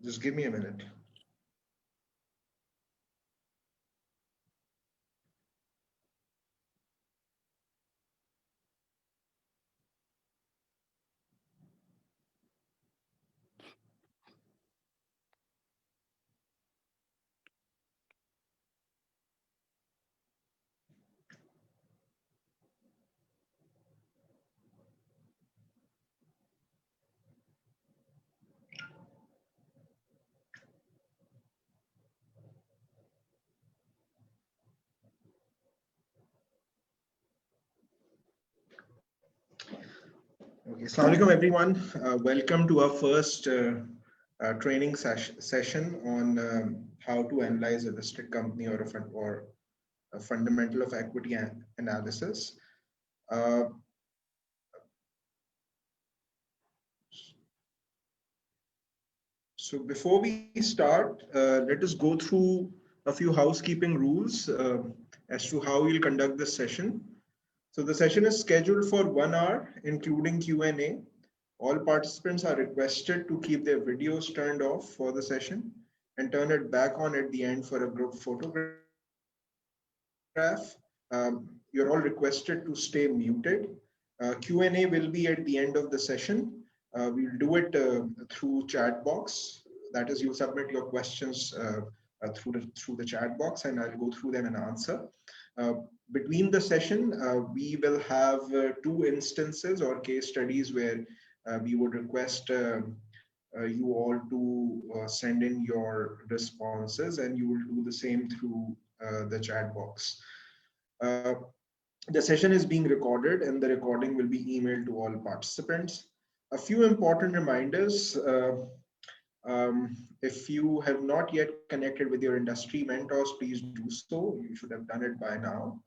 Just give me a minute. Okay, Assalamu alaikum everyone. Welcome to our first training session on how to analyze a listed company or a fundamental of equity analysis. So before we start, let us go through a few housekeeping rules as to how we'll conduct this session. So the session is scheduled for 1 hour, including Q&A. All participants are requested to keep their videos turned off for the session and turn it back on at the end for a group photograph. You're all requested to stay muted. Q&A will be at the end of the session. We'll do it through chat box. That is, you submit your questions through the chat box, and I'll go through them and answer. Between the session, we will have 2 instances or case studies where we would request you all to send in your responses, and you will do the same through the chat box. The session is being recorded, and the recording will be emailed to all participants. A few important reminders. If you have not yet connected with your industry mentors, please do so. You should have done it by now.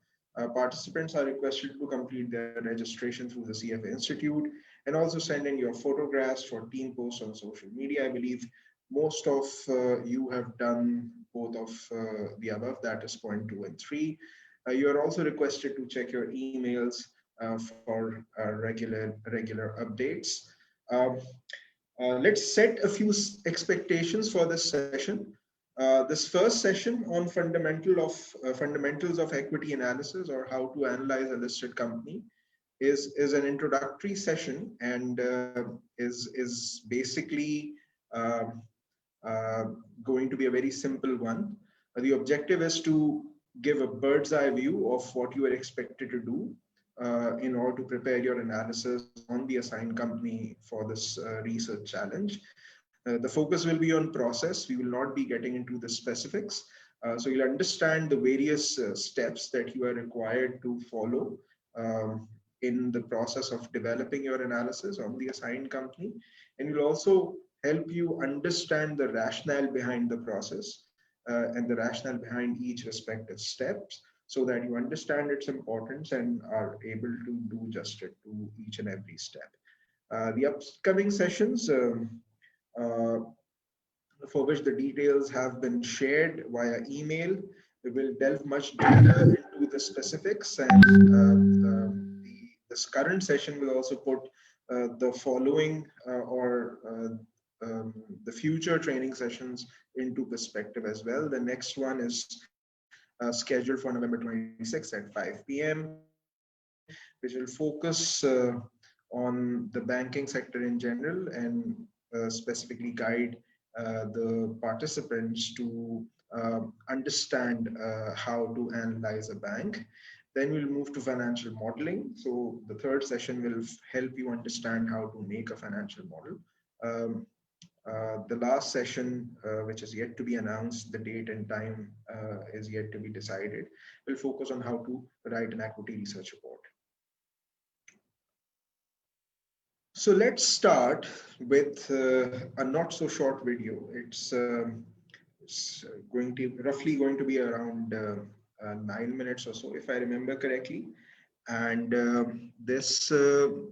Participants are requested to complete their registration through the CFA Institute and also send in your photographs for team posts on social media. I believe most of you have done both of the above, that is point 2 and 3. You are also requested to check your emails for regular updates. Let's set a few expectations for this session. This first session on fundamentals of equity analysis, or how to analyze a listed company, is an introductory session, and is basically going to be a very simple one. The objective is to give a bird's eye view of what you are expected to do in order to prepare your analysis on the assigned company for this research challenge. The focus will be on process. We will not be getting into the specifics. So you'll understand the various steps that you are required to follow in the process of developing your analysis on the assigned company. And will also help you understand the rationale behind the process and the rationale behind each respective steps, so that you understand its importance and are able to do justice to each and every step. The upcoming sessions for which the details have been shared via email, we will delve much deeper into the specifics, and this current session will also put the following the future training sessions into perspective as well. The next one is scheduled for November 26th at 5 p.m., which will focus on the banking sector in general, and specifically guide the participants to understand how to analyze a bank. Then we'll move to financial modeling. So the third session will help you understand how to make a financial model. The last session, which is yet to be announced, the date and time is yet to be decided, will focus on how to write an equity research report. So let's start with a not so short video. It's roughly going to be around 9 minutes or so, if I remember correctly. And this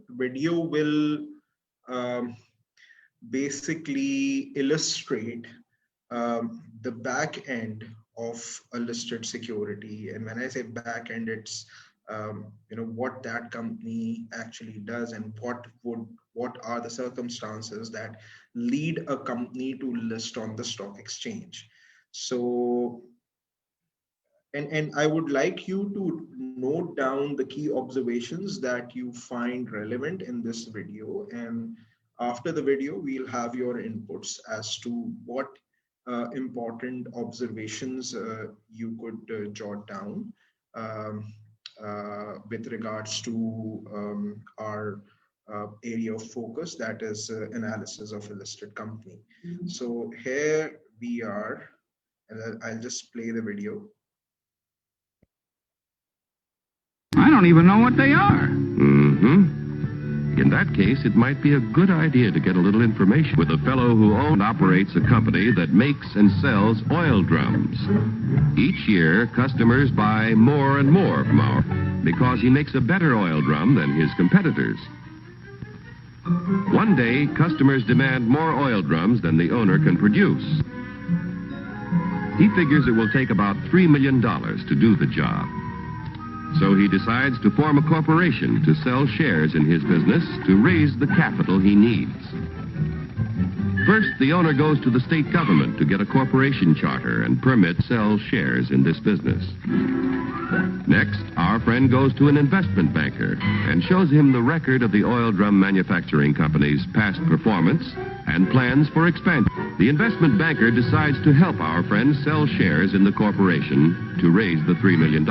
video will basically illustrate the back end of a listed security. And when I say back end, it's what that company actually does and what are the circumstances that lead a company to list on the stock exchange. So, and I would like you to note down the key observations that you find relevant in this video. And after the video, we'll have your inputs as to what important observations you could jot down with regards to our area of focus, that is analysis of a listed company. So here we are, and I'll just play the video. I don't even know what they are. In that case, it might be a good idea to get a little information with a fellow who owns and operates a company that makes and sells oil drums. Each year, customers buy more and more from our because he makes a better oil drum than his competitors. One day, customers demand more oil drums than the owner can produce. He figures it will take about $3 million to do the job. So he decides to form a corporation to sell shares in his business to raise the capital he needs. First, the owner goes to the state government to get a corporation charter and permit to sell shares in this business. Next, our friend goes to an investment banker and shows him the record of the oil drum manufacturing company's past performance and plans for expansion. The investment banker decides to help our friend sell shares in the corporation to raise the $3 million.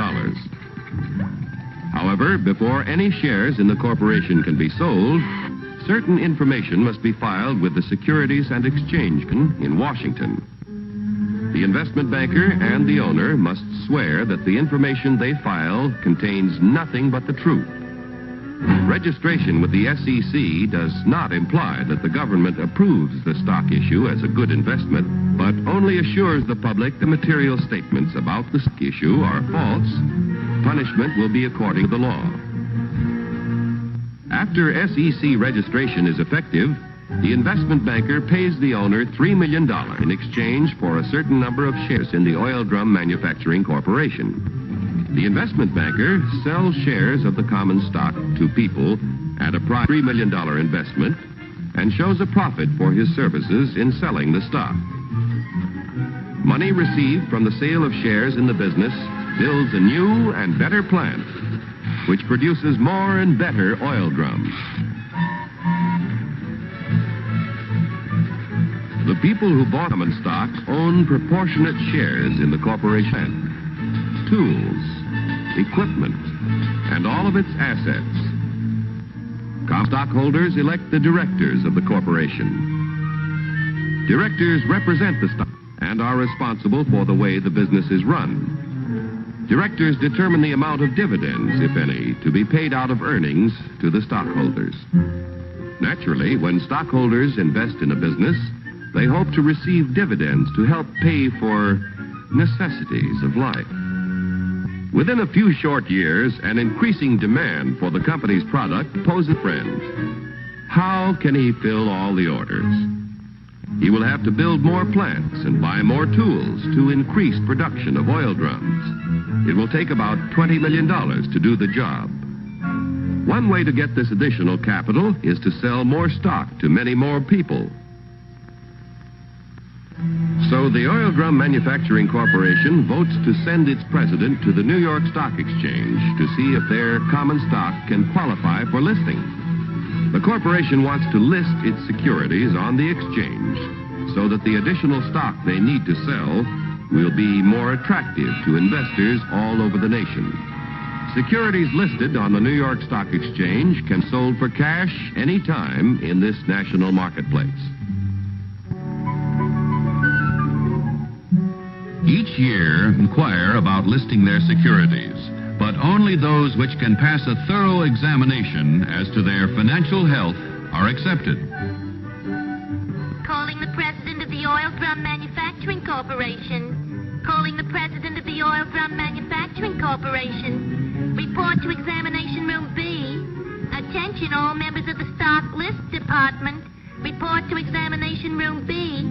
However, before any shares in the corporation can be sold, certain information must be filed with the Securities and Exchange Commission in Washington. The investment banker and the owner must swear that the information they file contains nothing but the truth. Registration with the SEC does not imply that the government approves the stock issue as a good investment, but only assures the public the material statements about the stock issue are false. Punishment will be according to the law. After SEC registration is effective, the investment banker pays the owner $3 million in exchange for a certain number of shares in the oil drum manufacturing corporation. The investment banker sells shares of the common stock to people at a $3 million investment and shows a profit for his services in selling the stock. Money received from the sale of shares in the business builds a new and better plant, which produces more and better oil drums. The people who bought common stocks own proportionate shares in the corporation, tools, equipment, and all of its assets. Stockholders elect the directors of the corporation. Directors represent the stock and are responsible for the way the business is run. Directors determine the amount of dividends, if any, to be paid out of earnings to the stockholders. Naturally, when stockholders invest in a business, they hope to receive dividends to help pay for necessities of life. Within a few short years, an increasing demand for the company's product poses a friend. How can he fill all the orders? He will have to build more plants and buy more tools to increase production of oil drums. It will take about $20 million to do the job. One way to get this additional capital is to sell more stock to many more people. So the Oil Drum Manufacturing Corporation votes to send its president to the New York Stock Exchange to see if their common stock can qualify for listing. The corporation wants to list its securities on the exchange so that the additional stock they need to sell will be more attractive to investors all over the nation. Securities listed on the New York Stock Exchange can be sold for cash any time in this national marketplace. Each year, inquire about listing their securities, but only those which can pass a thorough examination as to their financial health are accepted. Calling the president of the Oil Drum Manufacturing Corporation. Calling the president of the Oil Drum Manufacturing Corporation. Report to Examination Room B. Attention all members of the Stock List Department. Report to Examination Room B.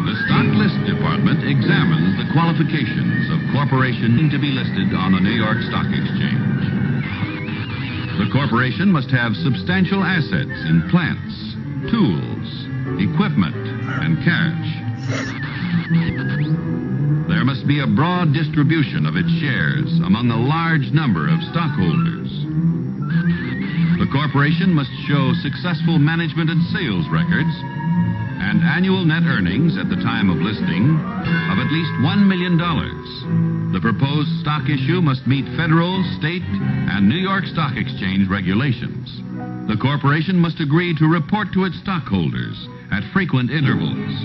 The Stock List Department examines the qualifications of corporations to be listed on the New York Stock Exchange. The corporation must have substantial assets in plants, tools, equipment, and cash. There must be a broad distribution of its shares among a large number of stockholders. The corporation must show successful management and sales records and annual net earnings at the time of listing of at least $1 million. The proposed stock issue must meet federal, state, and New York Stock Exchange regulations. The corporation must agree to report to its stockholders at frequent intervals.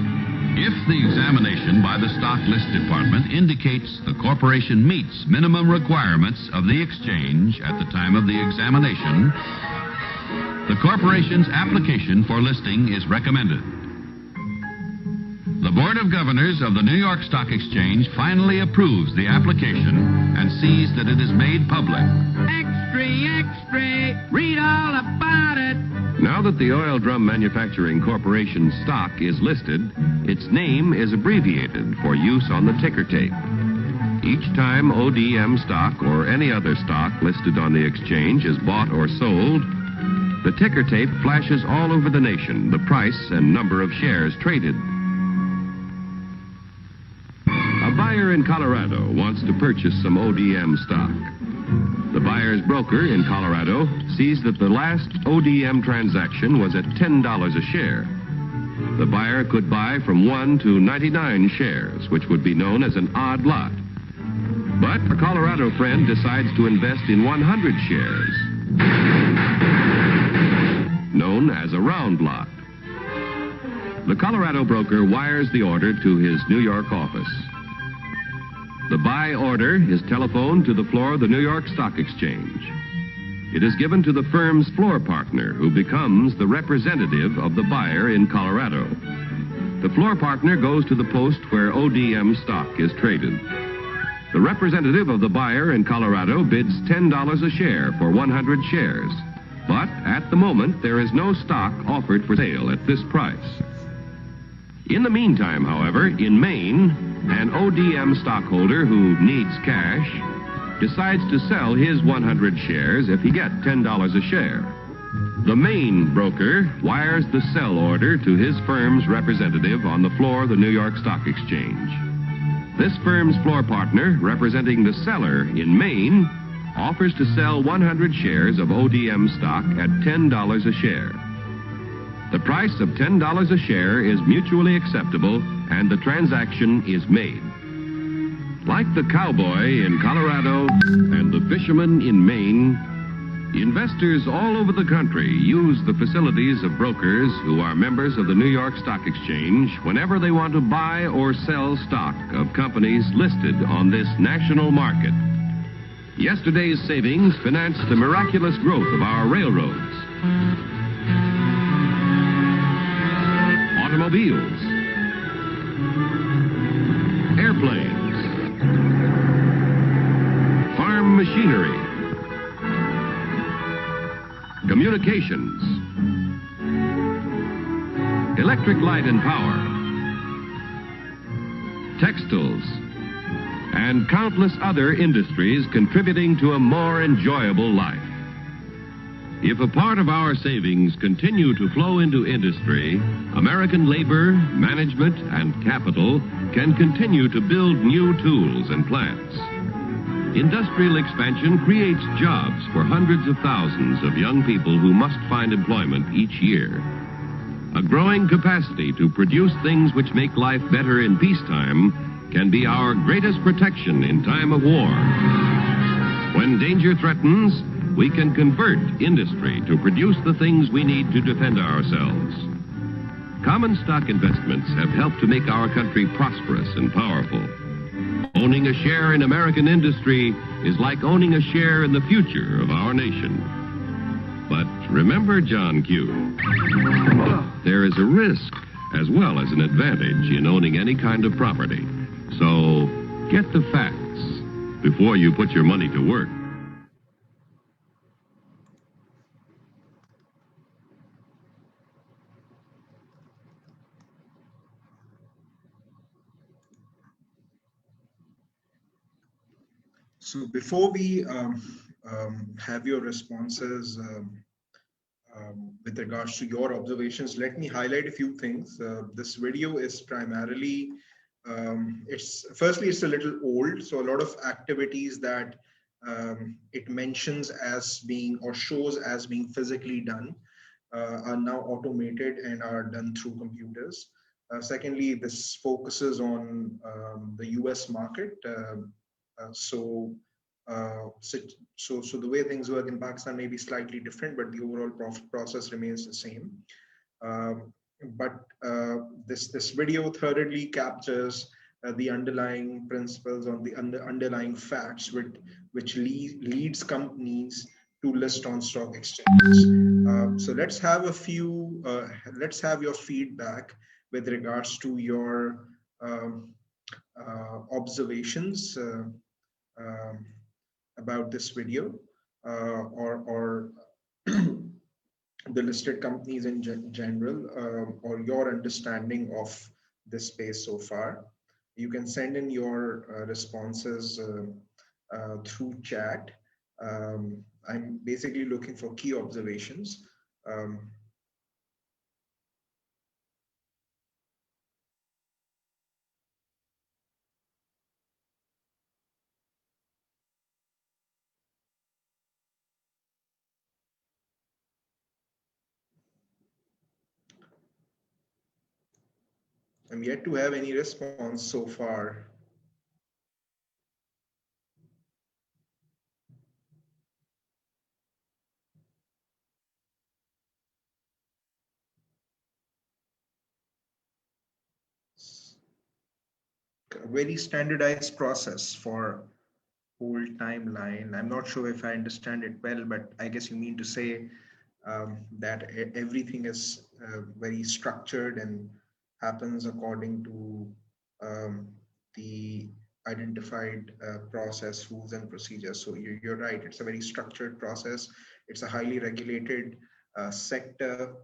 If the examination by the Stock List Department indicates the corporation meets minimum requirements of the exchange at the time of the examination, the corporation's application for listing is recommended. The Board of Governors of the New York Stock Exchange finally approves the application and sees that it is made public. Extra, extra, read all about it. Now that the Oil Drum Manufacturing Corporation stock is listed, its name is abbreviated for use on the ticker tape. Each time ODM stock or any other stock listed on the exchange is bought or sold, the ticker tape flashes all over the nation the price and number of shares traded. A buyer in Colorado wants to purchase some ODM stock. The buyer's broker in Colorado sees that the last ODM transaction was at $10 a share. The buyer could buy from 1 to 99 shares, which would be known as an odd lot. But a Colorado friend decides to invest in 100 shares, known as a round lot. The Colorado broker wires the order to his New York office. The buy order is telephoned to the floor of the New York Stock Exchange. It is given to the firm's floor partner, who becomes the representative of the buyer in Colorado. The floor partner goes to the post where ODM stock is traded. The representative of the buyer in Colorado bids $10 a share for 100 shares. But at the moment, there is no stock offered for sale at this price. In the meantime, however, in Maine, an ODM stockholder who needs cash decides to sell his 100 shares if he gets $10 a share. The Maine broker wires the sell order to his firm's representative on the floor of the New York Stock Exchange. This firm's floor partner, representing the seller in Maine, offers to sell 100 shares of ODM stock at $10 a share. The price of $10 a share is mutually acceptable, and the transaction is made. Like the cowboy in Colorado and the fisherman in Maine, investors all over the country use the facilities of brokers who are members of the New York Stock Exchange whenever they want to buy or sell stock of companies listed on this national market. Yesterday's savings financed the miraculous growth of our railroads, automobiles, airplanes, farm machinery, communications, electric light and power, textiles, and countless other industries contributing to a more enjoyable life. If a part of our savings continue to flow into industry, American labor, management, and capital can continue to build new tools and plants. Industrial expansion creates jobs for hundreds of thousands of young people who must find employment each year. A growing capacity to produce things which make life better in peacetime can be our greatest protection in time of war. When danger threatens, we can convert industry to produce the things we need to defend ourselves. Common stock investments have helped to make our country prosperous and powerful. Owning a share in American industry is like owning a share in the future of our nation. But remember, John Q., there is a risk as well as an advantage in owning any kind of property. So get the facts before you put your money to work. So before we have your responses with regards to your observations, let me highlight a few things. This video is primarily, it's a little old, so a lot of activities that it mentions as being or shows as being physically done are now automated and are done through computers. Secondly, this focuses on the US market. So, so the way things work in Pakistan may be slightly different, but the overall process remains the same. This video thoroughly captures the underlying principles on the underlying facts which leads companies to list on stock exchanges. So let's have your feedback with regards to your observations about this video or the listed companies in general, or your understanding of this space so far. You can send in your responses through chat. I'm basically looking for key observations. I'm yet to have any response so far. A very standardized process for whole timeline. I'm not sure if I understand it well, but I guess you mean to say that everything is very structured and happens according to the identified process, rules and procedures. So you're right, it's a very structured process. It's a highly regulated sector.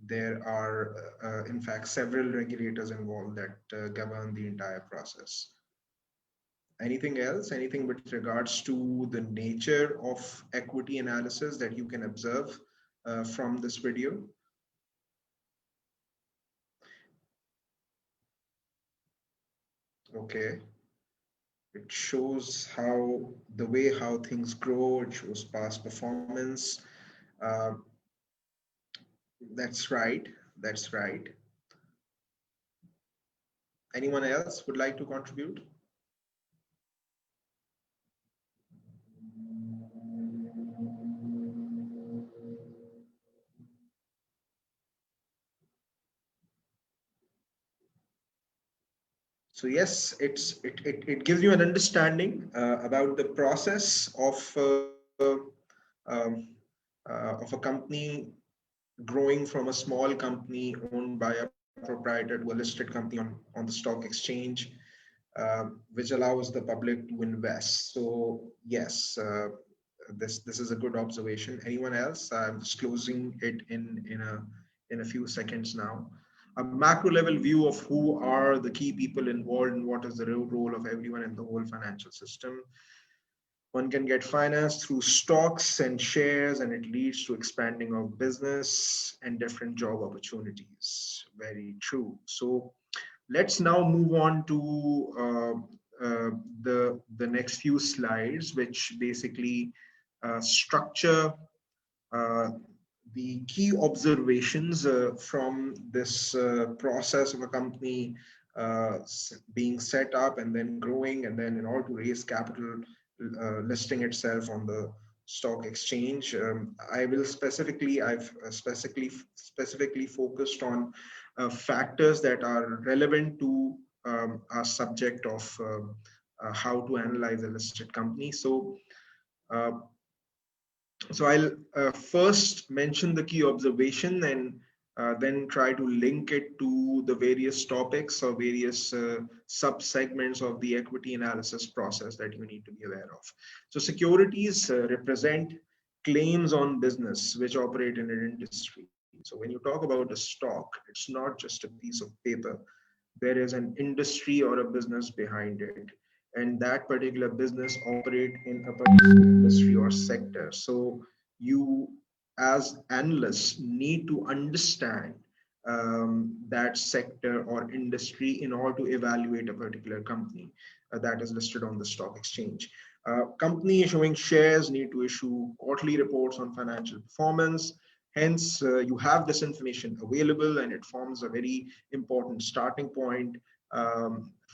There are, in fact, several regulators involved that govern the entire process. Anything else? Anything with regards to the nature of equity analysis that you can observe from this video? Okay. It shows the way how things grow. It shows past performance. That's right. That's right. Anyone else would like to contribute? So yes, it gives you an understanding about the process of a company growing from a small company owned by a proprietor to a listed company on the stock exchange, which allows the public to invest. So yes, this is a good observation. Anyone else? I'm just closing it in a few seconds now. A macro level view of who are the key people involved and what is the real role of everyone in the whole financial system. One can get finance through stocks and shares, and it leads to expanding of business and different job opportunities. Very true. So let's now move on to the next few slides, which basically structure the key observations from this process of a company being set up and then growing, and then in order to raise capital, listing itself on the stock exchange. I've specifically focused on factors that are relevant to our subject of how to analyze a listed company. So I'll first mention the key observation and then try to link it to the various topics or various sub-segments of the equity analysis process that you need to be aware of. So securities represent claims on business which operate in an industry. So when you talk about a stock, it's not just a piece of paper. There is an industry or a business behind it. and that particular business operate in a particular industry or sector. So you as analysts need to understand that sector or industry in order to evaluate a particular company that is listed on the stock exchange. Company issuing shares need to issue quarterly reports on financial performance. Hence, you have this information available, and it forms a very important starting point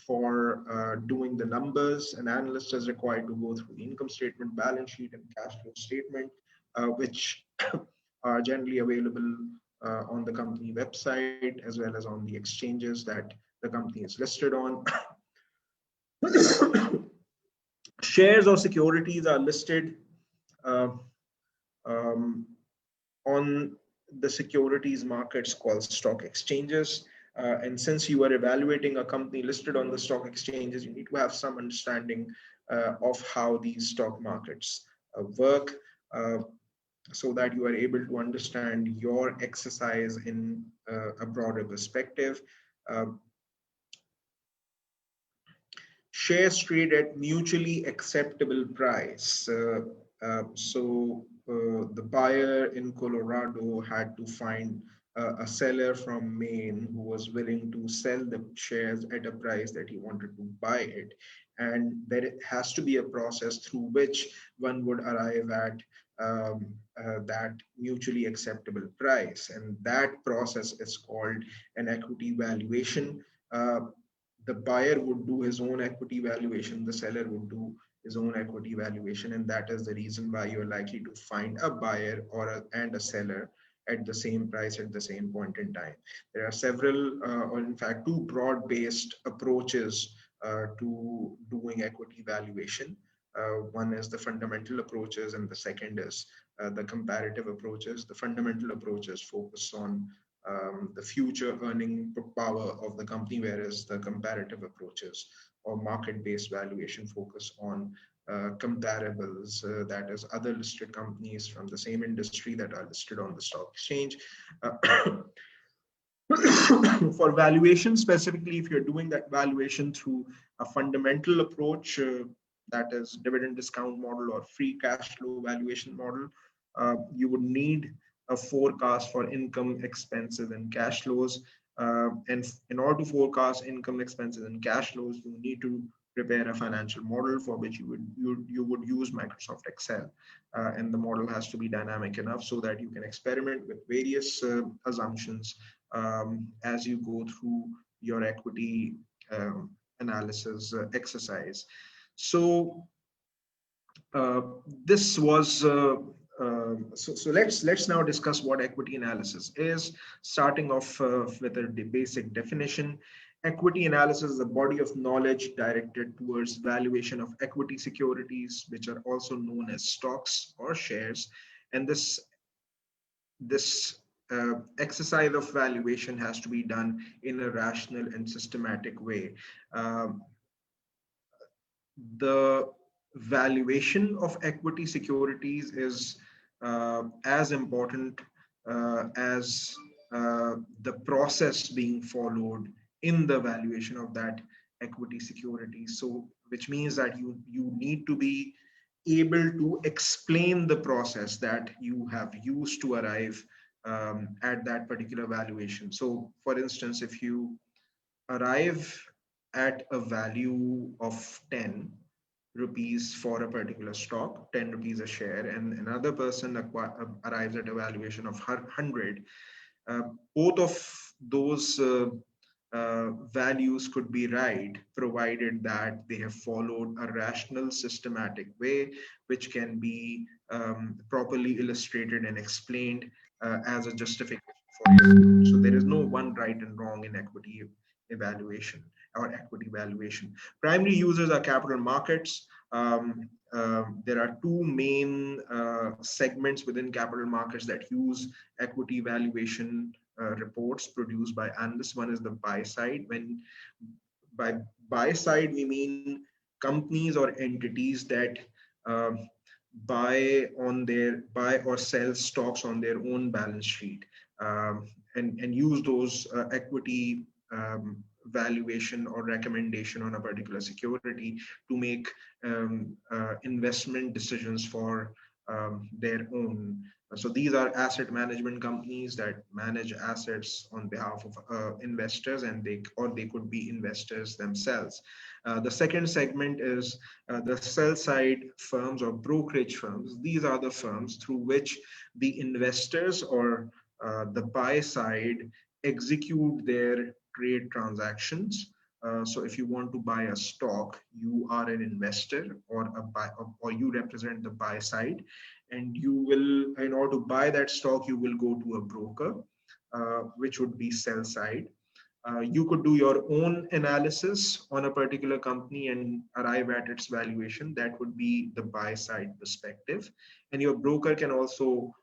for doing the numbers. An analyst is required to go through the income statement, balance sheet, and cash flow statement, which are generally available on the company website as well as on the exchanges that the company is listed on. Shares or securities are listed uh, um, on the securities markets called stock exchanges. And since you are evaluating a company listed on the stock exchanges, you need to have some understanding of how these stock markets work, so that you are able to understand your exercise in a broader perspective. Uh, Shares trade at mutually acceptable price. The buyer in Colorado had to find a seller from Maine who was willing to sell the shares at a price that he wanted to buy it. And there has to be a process through which one would arrive at that mutually acceptable price. And that process is called an equity valuation. The buyer would do his own equity valuation, the seller would do his own equity valuation, and that is the reason why you're likely to find a buyer and a seller at the same price at the same point in time. There are several, or in fact, two broad-based approaches to doing equity valuation. One is the fundamental approaches, and the second is the comparative approaches. The fundamental approaches focus on the future earning power of the company, whereas the comparative approaches or market-based valuation focus on comparables, that is other listed companies from the same industry that are listed on the stock exchange. For valuation specifically, if you're doing that valuation through a fundamental approach, that is dividend discount model or free cash flow valuation model, you would need a forecast for income, expenses, and cash flows. And in order to forecast income, expenses, and cash flows, you need to prepare a financial model for which you would use Microsoft Excel. And the model has to be dynamic enough so that you can experiment with various assumptions as you go through your equity analysis exercise. So this was so let's now discuss what equity analysis is, starting off with a basic definition. Equity analysis is a body of knowledge directed towards valuation of equity securities, which are also known as stocks or shares. And this exercise of valuation has to be done in a rational and systematic way. The valuation of equity securities is as important as the process being followed in the valuation of that equity security. So, which means that you need to be able to explain the process that you have used to arrive at that particular valuation. So, for instance, if you arrive at a value of 10 rupees for a particular stock, 10 rupees a share, and another person arrives at a valuation of 100, both of those values could be right, provided that they have followed a rational, systematic way, which can be properly illustrated and explained as a justification for your. So there is no one right and wrong in equity evaluation or equity valuation. Primary users are capital markets. There are two main segments within capital markets that use equity valuation reports produced by analysts. One is the buy side. When by buy side, we mean companies or entities that buy or sell stocks on their own balance sheet, and use those equity valuation or recommendation on a particular security to make investment decisions for their own. So these are asset management companies that manage assets on behalf of investors, and they could be investors themselves. The second segment is the sell side firms or brokerage firms. These are the firms through which the investors or the buy side execute their trade transactions. So if you want to buy a stock, you are an investor or a buy, or you represent the buy side, and you will, in order to buy that stock, you will go to a broker, which would be sell side. You could do your own analysis on a particular company and arrive at its valuation. That would be the buy side perspective. And your broker can also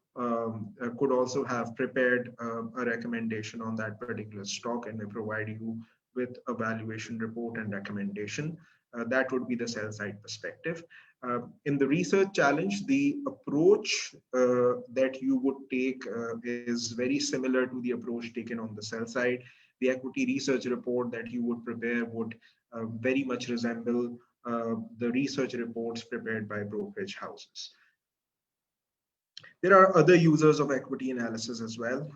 could also have prepared a recommendation on that particular stock and may provide you with a valuation report and recommendation. That would be the sell side perspective. In the research challenge, the approach that you would take is very similar to the approach taken on the sell side. The equity research report that you would prepare would very much resemble the research reports prepared by brokerage houses. There are other users of equity analysis as well.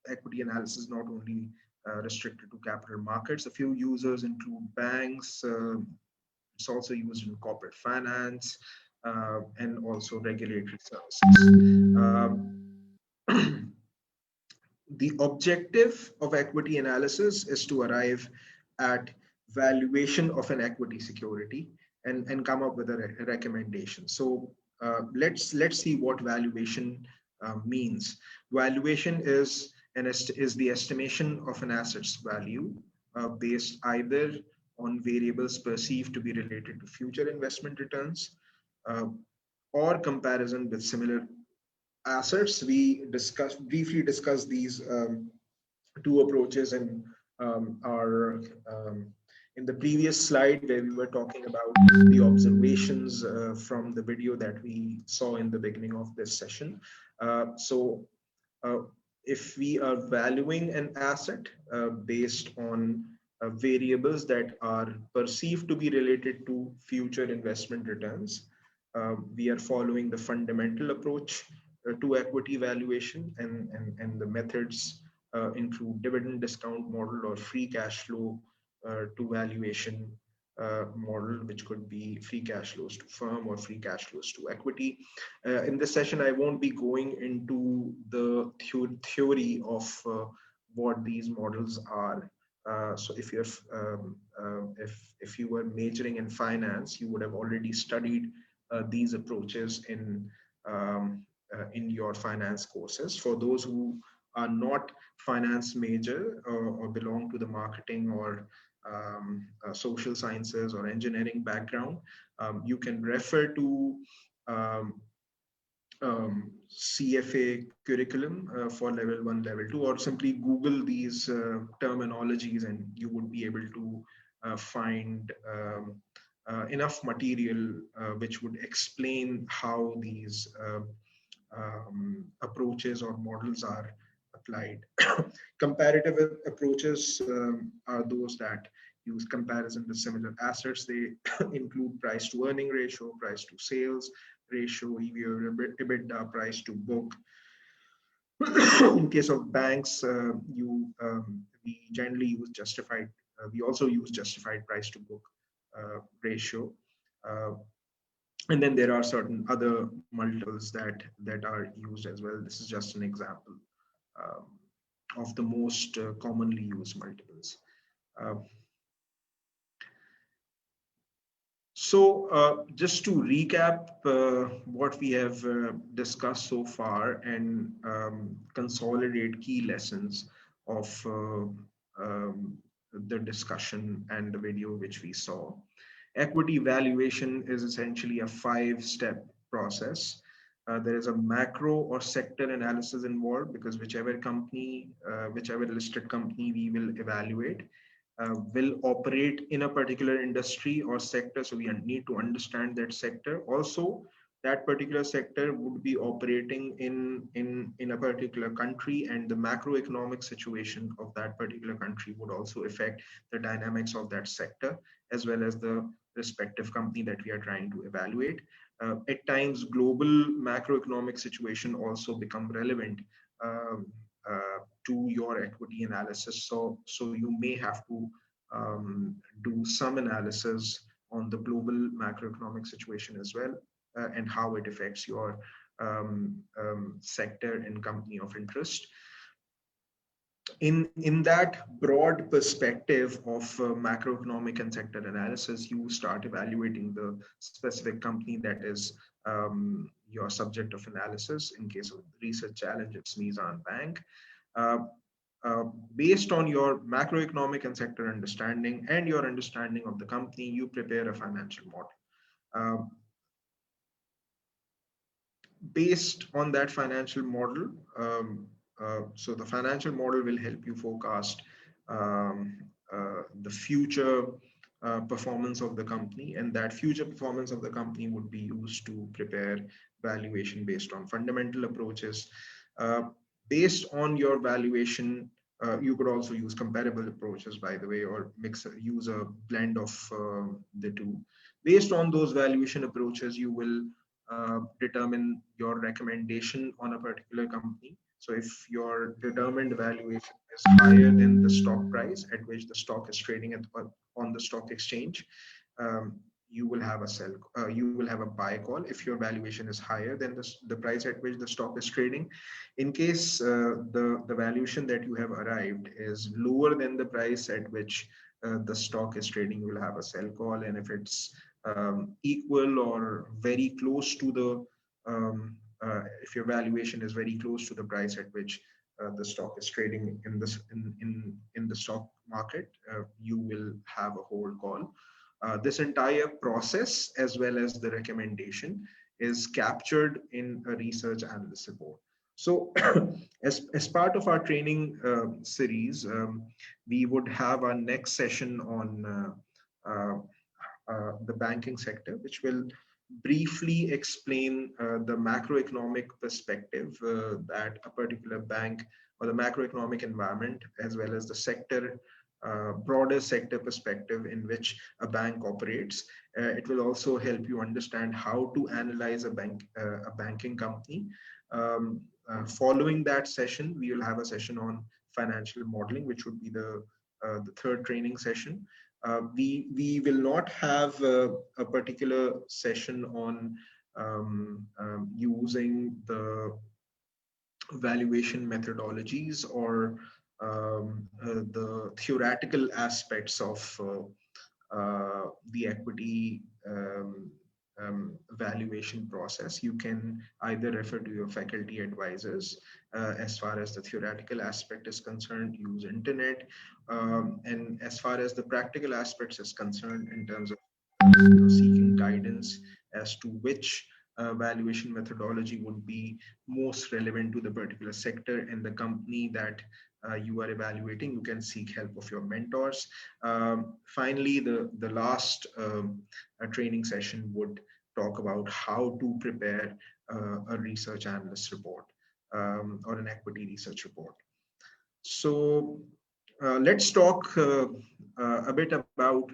Equity analysis not only restricted to capital markets. A few users include banks. It's also used in corporate finance and also regulatory services. The objective of equity analysis is to arrive at valuation of an equity security and come up with a recommendation. So let's see what valuation means. Valuation is the estimation of an asset's value based either on variables perceived to be related to future investment returns or comparison with similar assets. We briefly discussed these two approaches in our in the previous slide, where we were talking about the observations from the video that we saw in the beginning of this session. So if we are valuing an asset based on variables that are perceived to be related to future investment returns, we are following the fundamental approach to equity valuation, and the methods include dividend discount model or free cash flow to valuation model, which could be free cash flows to firm or free cash flows to equity. In this session, I won't be going into the theory of what these models are. So if you were majoring in finance, you would have already studied these approaches in your finance courses. For those who are not finance major or belong to the marketing or social sciences or engineering background, you can refer to CFA curriculum for level 1, level 2, or simply Google these terminologies and you would be able to find enough material which would explain how these approaches or models are applied. Comparative approaches are those that use comparison with similar assets. They include price to earning ratio, price to sales ratio, EV or EBITDA, price to book. In case of banks, we generally use justified. We also use justified price to book ratio. And then there are certain other multiples that are used as well. This is just an example of the most commonly used multiples. So just to recap what we have discussed so far and consolidate key lessons of the discussion and the video which we saw. Equity valuation is essentially a 5-step process. There is a macro or sector analysis involved, because whichever listed company we will evaluate will operate in a particular industry or sector. So we need to understand that sector. Also, that particular sector would be operating in a particular country, and the macroeconomic situation of that particular country would also affect the dynamics of that sector, as well as the respective company that we are trying to evaluate. At times, global macroeconomic situation also become relevant um, to your equity analysis. So you may have to do some analysis on the global macroeconomic situation as well, and how it affects your sector and company of interest. In that broad perspective of macroeconomic and sector analysis, you start evaluating the specific company that is your subject of analysis. In case of research challenge, it's Mizan Bank. Uh, Based on your macroeconomic and sector understanding and your understanding of the company, you prepare a financial model. Based on that financial model, so the financial model will help you forecast the future performance of the company, and that future performance of the company would be used to prepare valuation based on fundamental approaches. Uh, Based on your valuation, you could also use comparable approaches, by the way, or use a blend of the two. Based on those valuation approaches, you will determine your recommendation on a particular company. So if your determined valuation is higher than the stock price at which the stock is trading on the stock exchange, you will have a sell. You will have a buy call if your valuation is higher than the price at which the stock is trading. In case the valuation that you have arrived is lower than the price at which the stock is trading, you will have a sell call. And if it's equal or very close to the if your valuation is very close to the price at which the stock is trading in the stock market, you will have a hold call. This entire process, as well as the recommendation, is captured in a research analyst report. So as part of our training series, we would have our next session on the banking sector, which will briefly explain the macroeconomic perspective that a particular bank, or the macroeconomic environment, as well as the sector, broader sector perspective in which a bank operates. It will also help you understand how to analyze a banking company. Following that session, we will have a session on financial modeling, which would be the third training session. We will not have a particular session on using the valuation methodologies or the theoretical aspects of the equity valuation process. You can either refer to your faculty advisors as far as the theoretical aspect is concerned, use internet, and as far as the practical aspects is concerned, in terms of seeking guidance as to which valuation methodology would be most relevant to the particular sector and the company that you are evaluating, you can seek help of your mentors. Finally, the last training session would talk about how to prepare a research analyst report or an equity research report. So let's talk a bit about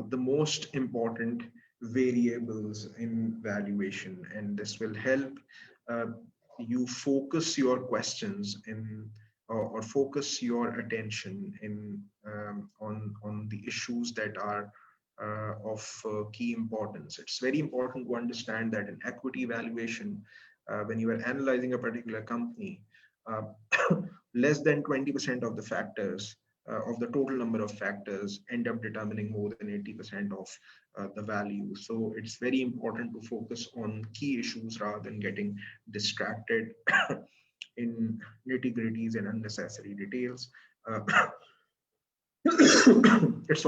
the most important variables in valuation, and this will help you focus your questions in or focus your attention in on the issues that are of key importance. It's very important to understand that in equity valuation, when you are analyzing a particular company, uh, less than 20% of the factors of the total number of factors end up determining more than 80% of the value. So it's very important to focus on key issues rather than getting distracted in nitty-gritties and unnecessary details. Uh, it's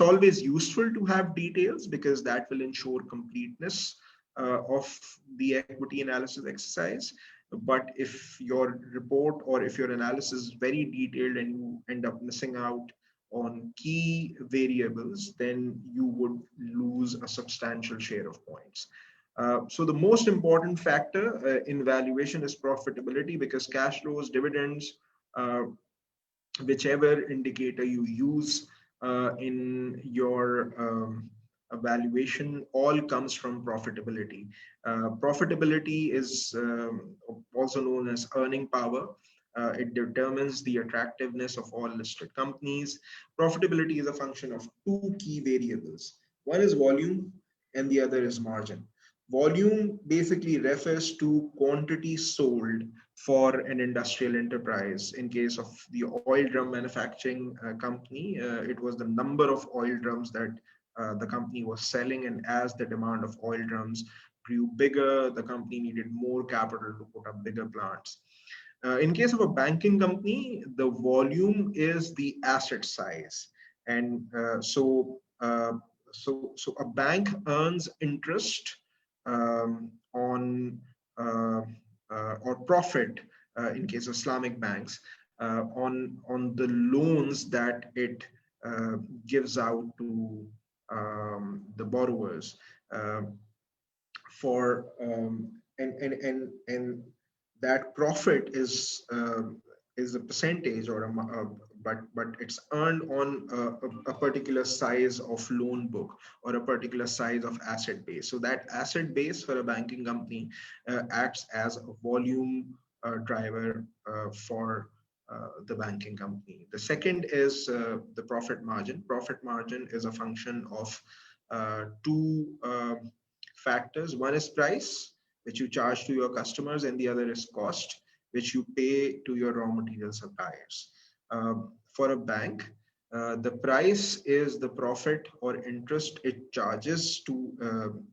always useful to have details because that will ensure completeness of the equity analysis exercise. But if your report or if your analysis is very detailed and you end up missing out on key variables, then you would lose a substantial share of points. So the most important factor in valuation is profitability, because cash flows, dividends, whichever indicator you use in your evaluation, all comes from profitability. Profitability is also known as earning power. It determines the attractiveness of all listed companies. Profitability is a function of two key variables. One is volume and the other is margin. Volume basically refers to quantity sold for an industrial enterprise. In case of the oil drum manufacturing company, it was the number of oil drums that the company was selling, and as the demand of oil drums grew bigger, the company needed more capital to put up bigger plants. In case of a banking company, the volume is the asset size, and so a bank earns interest on or profit in case of Islamic banks on the loans that it gives out to the borrowers for and that profit is a percentage or but it's earned on a particular size of loan book or a particular size of asset base. So that asset base for a banking company acts as a volume driver for the banking company. The second is the profit margin. Profit margin is a function of two factors. One is price, which you charge to your customers, and the other is cost, which you pay to your raw material suppliers. For a bank, the price is the profit or interest it charges to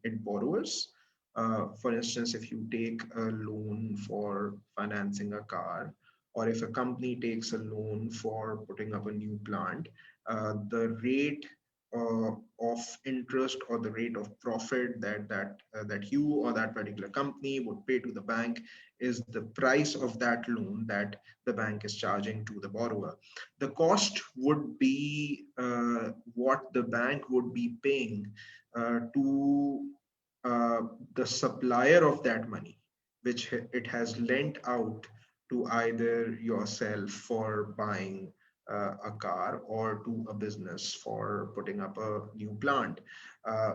its borrowers. For instance, if you take a loan for financing a car, or if a company takes a loan for putting up a new plant, the rate of interest or the rate of profit that you or that particular company would pay to the bank is the price of that loan that the bank is charging to the borrower. The cost would be what the bank would be paying to the supplier of that money, which it has lent out to either yourself for buying a car or to a business for putting up a new plant.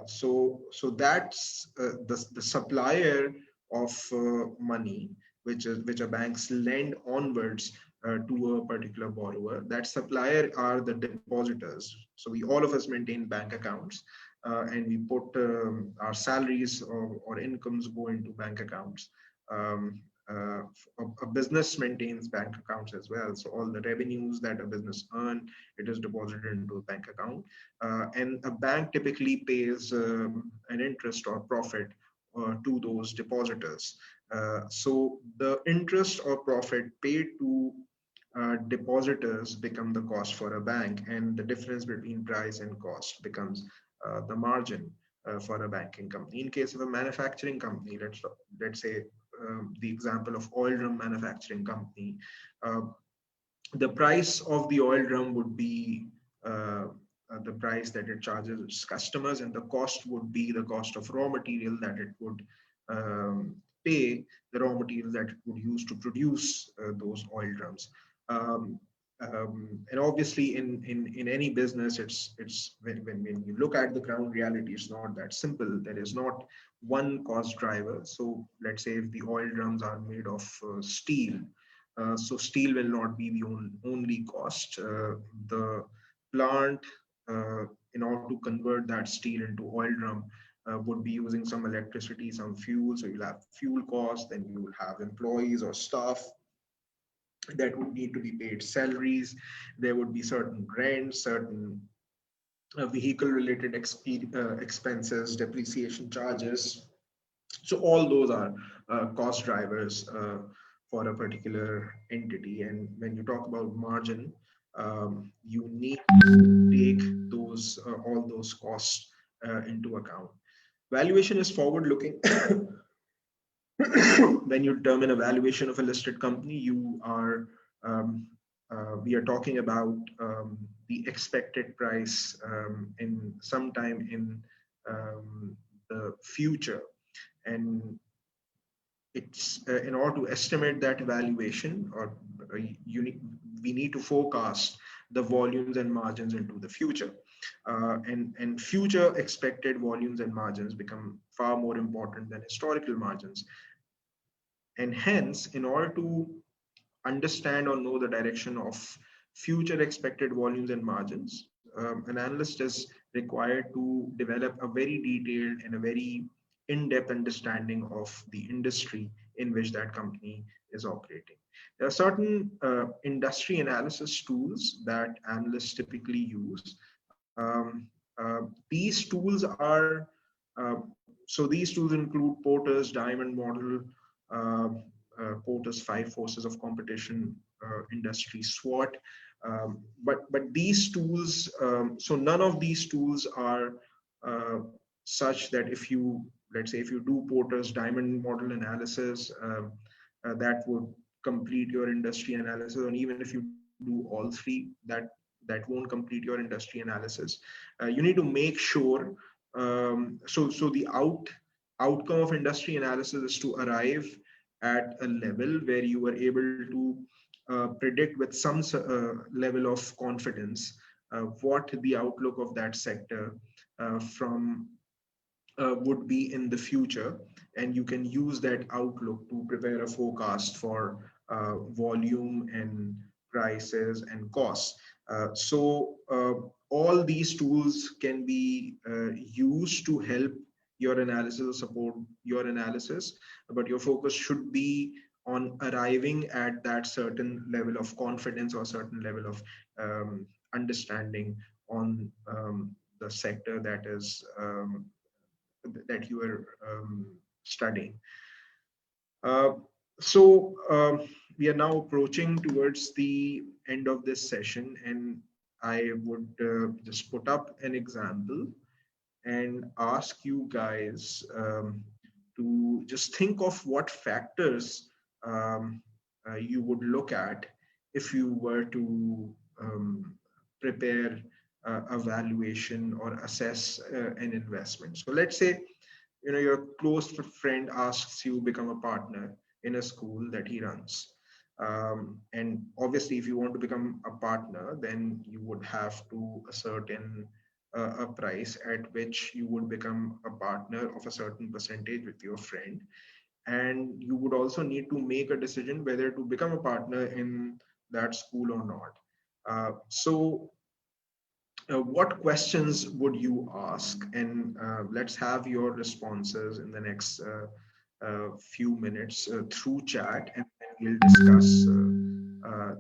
So that's the supplier of money, which a banks lend onwards to a particular borrower. That supplier are the depositors. So we all of us maintain bank accounts, and we put our salaries or incomes go into bank accounts. A business maintains bank accounts as well. So all the revenues that a business earn, it is deposited into a bank account. And a bank typically pays an interest or profit to those depositors. So the interest or profit paid to depositors become the cost for a bank, and the difference between price and cost becomes the margin for a banking company. In case of a manufacturing company, let's say the example of oil drum manufacturing company, the price of the oil drum would be the price that it charges its customers, and the cost would be the cost of raw material that it would pay, the raw material that it would use to produce those oil drums. And obviously in any business, it's when you look at the ground reality, it's not that simple. There is not one cost driver. So let's say if the oil drums are made of steel, so steel will not be the only cost. The plant, in order to convert that steel into oil drum, would be using some electricity, some fuel. So you'll have fuel costs, then you will have employees or staff that would need to be paid salaries. There would be certain rents, certain vehicle related expenses, depreciation charges. So all those are cost drivers for a particular entity. And when you talk about margin, you need to take those all those costs into account. Valuation is forward looking. When you determine a valuation of a listed company, you are we are talking about the expected price in sometime in the future. and it's in order to estimate that valuation, or you need, we need to forecast the volumes and margins into the future, and future expected volumes and margins become far more important than historical margins. And hence, in order to understand or know the direction of future expected volumes and margins, an analyst is required to develop a very detailed and a very in-depth understanding of the industry in which that company is operating. There are certain industry analysis tools that analysts typically use. These tools are, so these tools include Porter's Diamond Model, uh, Porter's 5 Forces of Competition, industry SWOT. But these tools, so none of these tools are such that if you, let's say, if you do Porter's Diamond Model analysis, that would complete your industry analysis. And even if you do all three, that won't complete your industry analysis. You need to make sure. So the outcome of industry analysis is to arrive at a level where you are able to predict with some level of confidence what the outlook of that sector from would be in the future, and you can use that outlook to prepare a forecast for volume and prices and costs. So all these tools can be used to help your analysis or support your analysis, but your focus should be on arriving at that certain level of confidence or certain level of understanding on the sector that is that you are studying. Uh, so we are now approaching towards the end of this session, and I would just put up an example and ask you guys to just think of what factors you would look at if you were to prepare a valuation or assess an investment. So let's say, you know, your close friend asks you become a partner in a school that he runs. And obviously, if you want to become a partner, then you would have to ascertain a price at which you would become a partner of a certain percentage with your friend. And you would also need to make a decision whether to become a partner in that school or not. So what questions would you ask? And let's have your responses in the next few minutes through chat, and then we'll discuss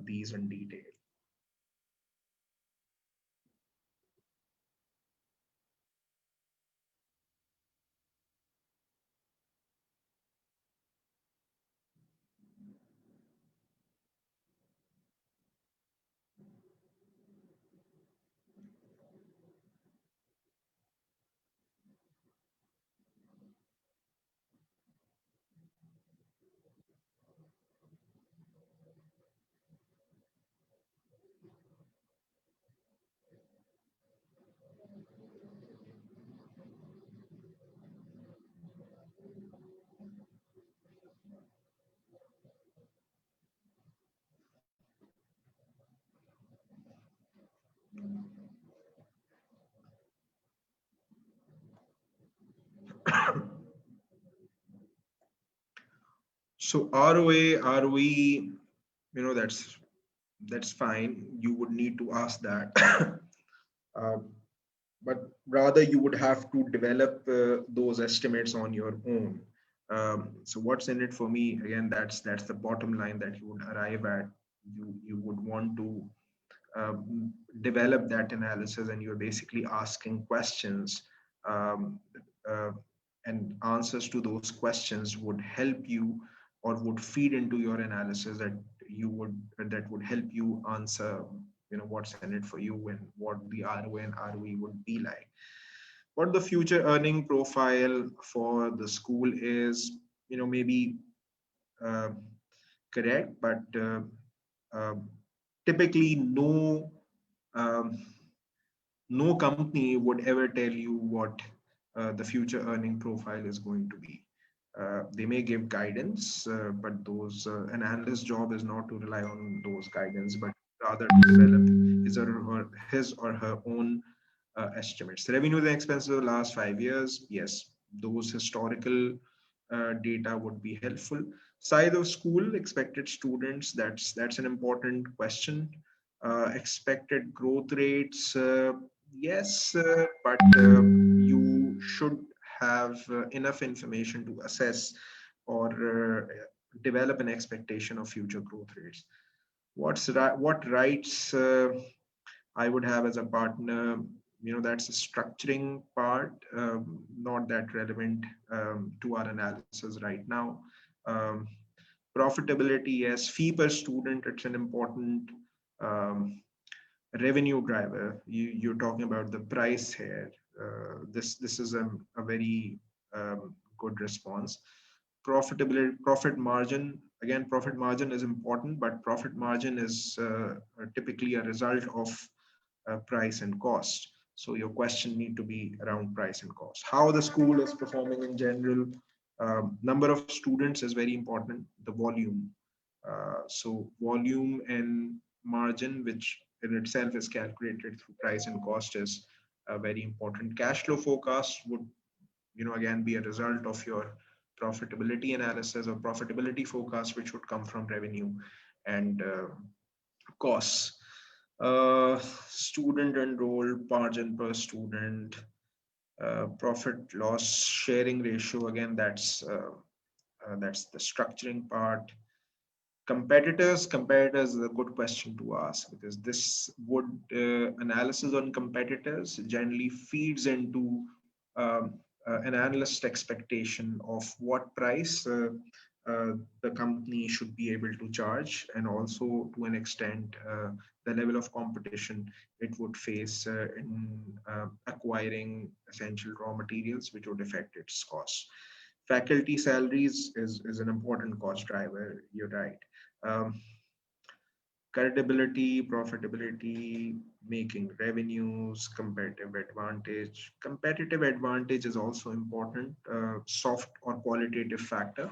these in detail. So ROA, ROE, you know, that's fine. You would need to ask that. But rather you would have to develop those estimates on your own. So what's in it for me? Again, that's the bottom line that you would arrive at. You would want to develop that analysis, and you're basically asking questions, um, uh, and answers to those questions would help you or would feed into your analysis that would help you answer, you know, what's in it for you and what the ROA and ROE would be like. What the future earning profile for the school is, you know, maybe uh, correct, but uh, typically um, no company would ever tell you what the future earning profile is going to be. They may give guidance, but those an analyst's job is not to rely on those guidance, but rather to develop his or her own estimates. Revenues and expenses of the last 5 years, yes, those historical data would be helpful. Size of school, expected students, that's an important question. Expected growth rates, yes, but you should have enough information to assess or develop an expectation of future growth rates. What rights I would have as a partner? That's a structuring part, not that relevant to our analysis right now. Um, Profitability, yes. Fee per student, it's an important um, revenue driver. You're talking about the price here. This is a very good response. Profitability, profit margin, again, profit margin is important, but profit margin is typically a result of price and cost. So your question need to be around price and cost. How the school is performing in general. Number of students is very important. The volume. So volume and margin, which in itself is calculated through price and cost, is very important. Cash flow forecast would, again, be a result of your profitability analysis or profitability forecast, which would come from revenue and costs. Student enrolled, margin per student, profit loss sharing ratio. Again, that's the structuring part. Competitors is a good question to ask, because this would analysis on competitors generally feeds into an analyst expectation of what price the company should be able to charge, and also to an extent the level of competition it would face in acquiring essential raw materials, which would affect its costs. Faculty salaries is an important cost driver. You're right. Um, Credibility, profitability, making revenues, competitive advantage. Competitive advantage is also important, soft or qualitative factor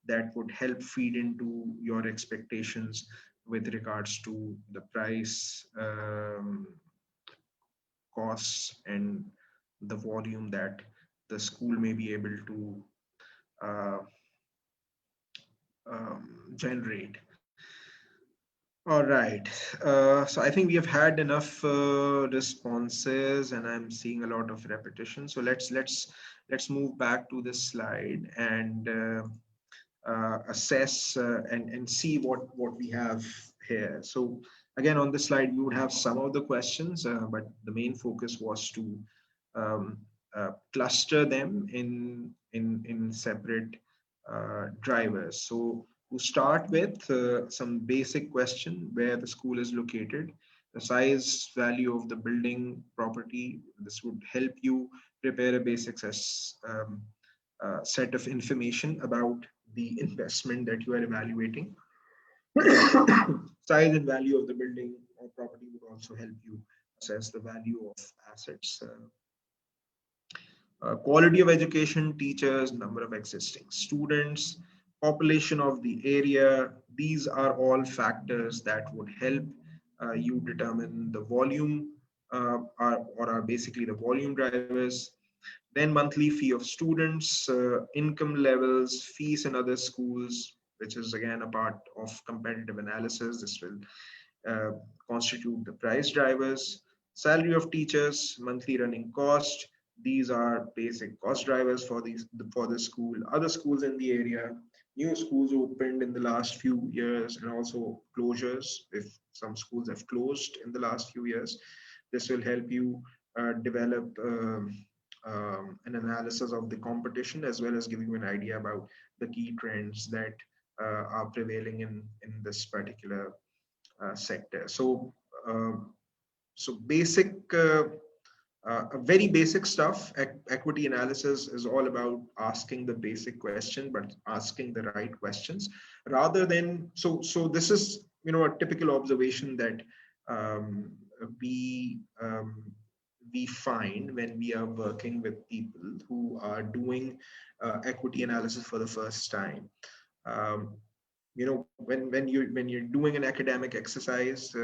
that would help feed into your expectations with regards to the price, costs, and the volume that the school may be able to uh, generate. All right. So I think we have had enough responses, and I'm seeing a lot of repetition. So let's move back to this slide and assess and see what we have here. So again, on this slide, we would have some of the questions, but the main focus was to um, cluster them in separate drivers. So to start with, some basic question: where the school is located, the size, value of the building, property. This would help you prepare a basic set of information about the investment that you are evaluating. Size and value of the building or property would also help you assess the value of assets. Quality of education, teachers, number of existing students, population of the area. These are all factors that would help you determine the volume, or are basically the volume drivers. Then monthly fee of students, income levels, fees in other schools, which is again a part of competitive analysis. This will uh, constitute the price drivers. Salary of teachers, monthly running cost. These are basic cost drivers for the school. Other schools in the area, new schools opened in the last few years, and also closures. If some schools have closed in the last few years, this will help you develop an analysis of the competition, as well as giving you an idea about the key trends that are prevailing in this particular sector. So basic, very basic stuff. Equity analysis is all about asking the basic question, but asking the right questions rather than. So this is a typical observation that we we find when we are working with people who are doing equity analysis for the first time. Um, when you're doing an academic exercise,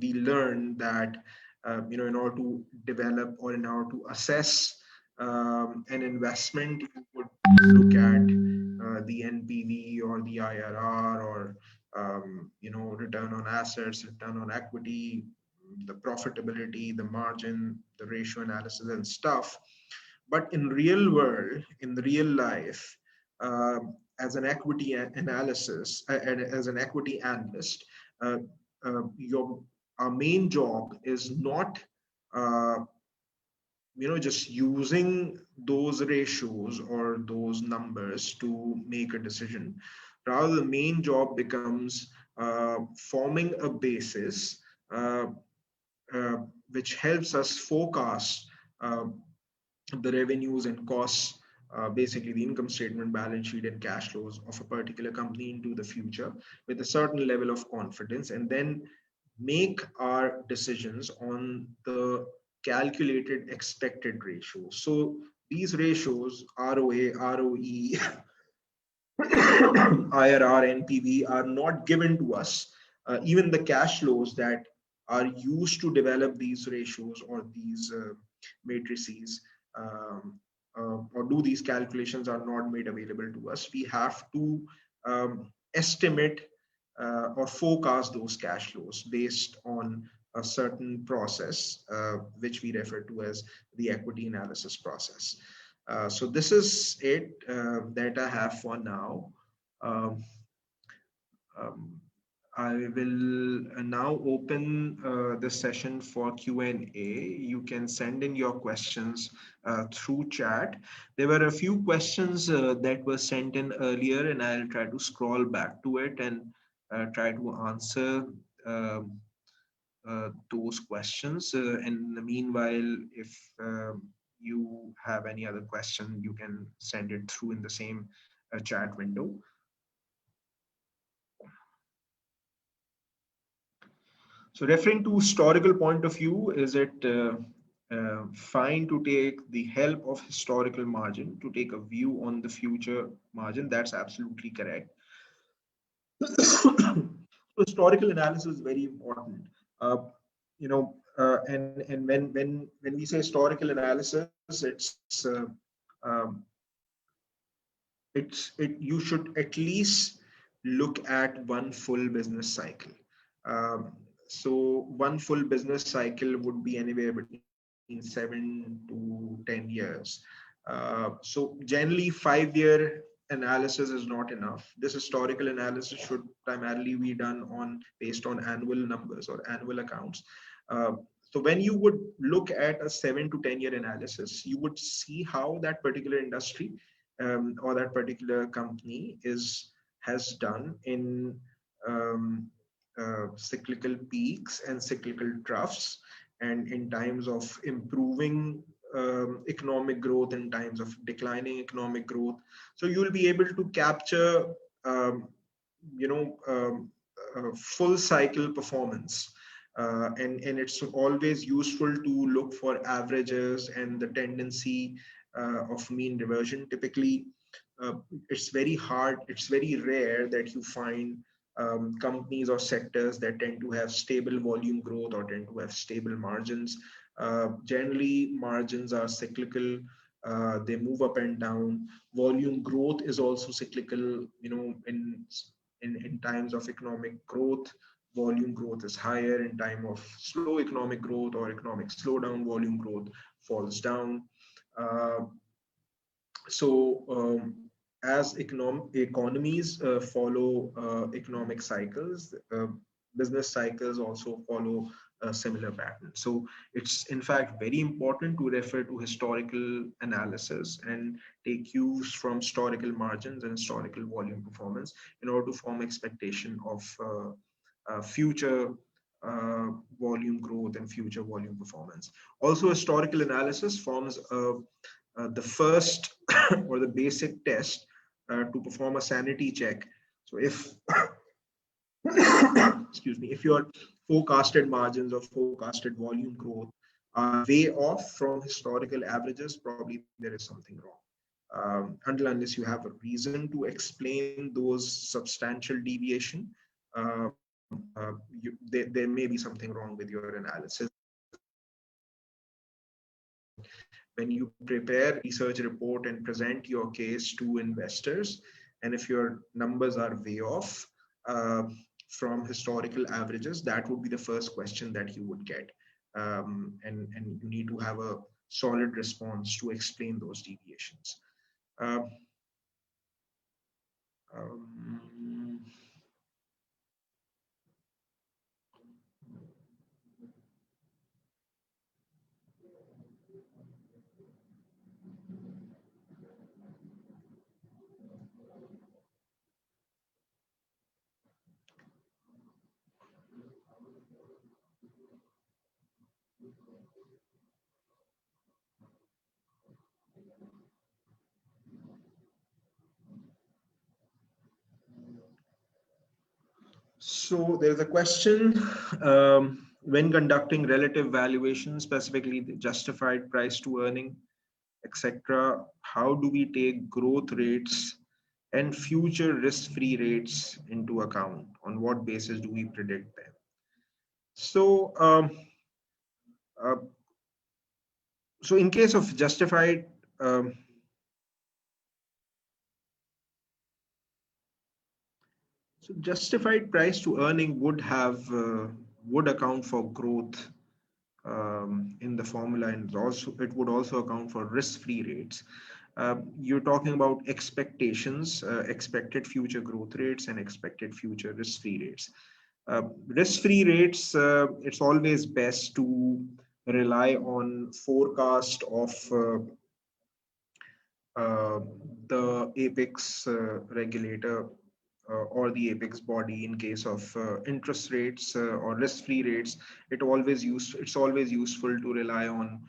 we learn that in order to develop or in order to assess an investment, you would look at the NPV or the IRR or return on assets, return on equity, the profitability, the margin, the ratio analysis and stuff. But in real world, in the real life, as an equity analysis, and as an equity analyst, uh, your our main job is not uh, just using those ratios or those numbers to make a decision. Rather, the main job becomes forming a basis uh, uh, which helps us forecast uh, the revenues and costs, basically the income statement, balance sheet, and cash flows of a particular company into the future with a certain level of confidence, and then make our decisions on the calculated expected ratios. So these ratios, ROA, ROE, IRR, NPV, are not given to us. Even the cash flows that are used to develop these ratios or these matrices, or do these calculations, are not made available to us. We have to estimate or forecast those cash flows based on a certain process, which we refer to as the equity analysis process. So this is it that I have for now. Um, um, I will now open the session for Q&A. You can send in your questions through chat. There were a few questions that were sent in earlier, and I'll try to scroll back to it and try to answer those questions. In the meanwhile, if you have any other question, you can send it through in the same chat window. So referring to historical point of view, is it fine to take the help of historical margin to take a view on the future margin? That's absolutely correct. So historical analysis is very important. And when we say historical analysis, um, you should at least look at one full business cycle. So one full business cycle would be anywhere between 7 to 10 years. So generally 5-year analysis is not enough. This historical analysis should primarily be done based on annual numbers or annual accounts. So when you would look at a 7 to 10-year analysis, you would see how that particular industry or that particular company has done in cyclical peaks and cyclical troughs, and in times of improving economic growth and times of declining economic growth. So you will be able to capture full cycle performance. And it's always useful to look for averages and the tendency of mean reversion. Typically, it's very rare that you find companies or sectors that tend to have stable volume growth or tend to have stable margins. Generally, margins are cyclical. They move up and down. Volume growth is also cyclical. In times of economic growth, volume growth is higher. In time of slow economic growth or economic slowdown, volume growth falls down. As economies follow economic cycles, business cycles also follow a similar pattern. So it's in fact very important to refer to historical analysis and take cues from historical margins and historical volume performance in order to form expectation of future volume growth and future volume performance. Also, historical analysis forms the first or the basic test to perform a sanity check. So if excuse me, if your forecasted margins or forecasted volume growth are way off from historical averages, probably there is something wrong. Until unless you have a reason to explain those substantial deviation, there may be something wrong with your analysis. When you prepare a research report and present your case to investors, and if your numbers are way off from historical averages, that would be the first question that you would get. And you need to have a solid response to explain those deviations. So there's a question, when conducting relative valuation, specifically the justified price to earning, etc., how do we take growth rates and future risk-free rates into account? On what basis do we predict them? So, so in case of justified, so justified price to earning would have would account for growth in the formula, and also it would also account for risk-free rates. You're talking about expectations, expected future growth rates and expected future risk-free rates. Risk-free rates, it's always best to rely on forecast of the apex regulator or the apex body. In case of interest rates or risk-free rates, it's always useful to rely on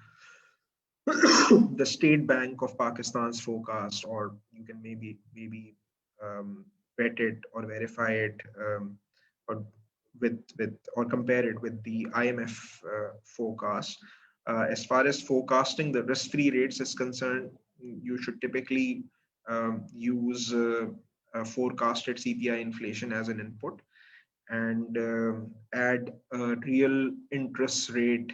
the State Bank of Pakistan's forecast, or you can maybe vet it or verify it, or or compare it with the IMF forecast. As far as forecasting the risk-free rates is concerned, you should typically use forecasted CPI inflation as an input, and add a real interest rate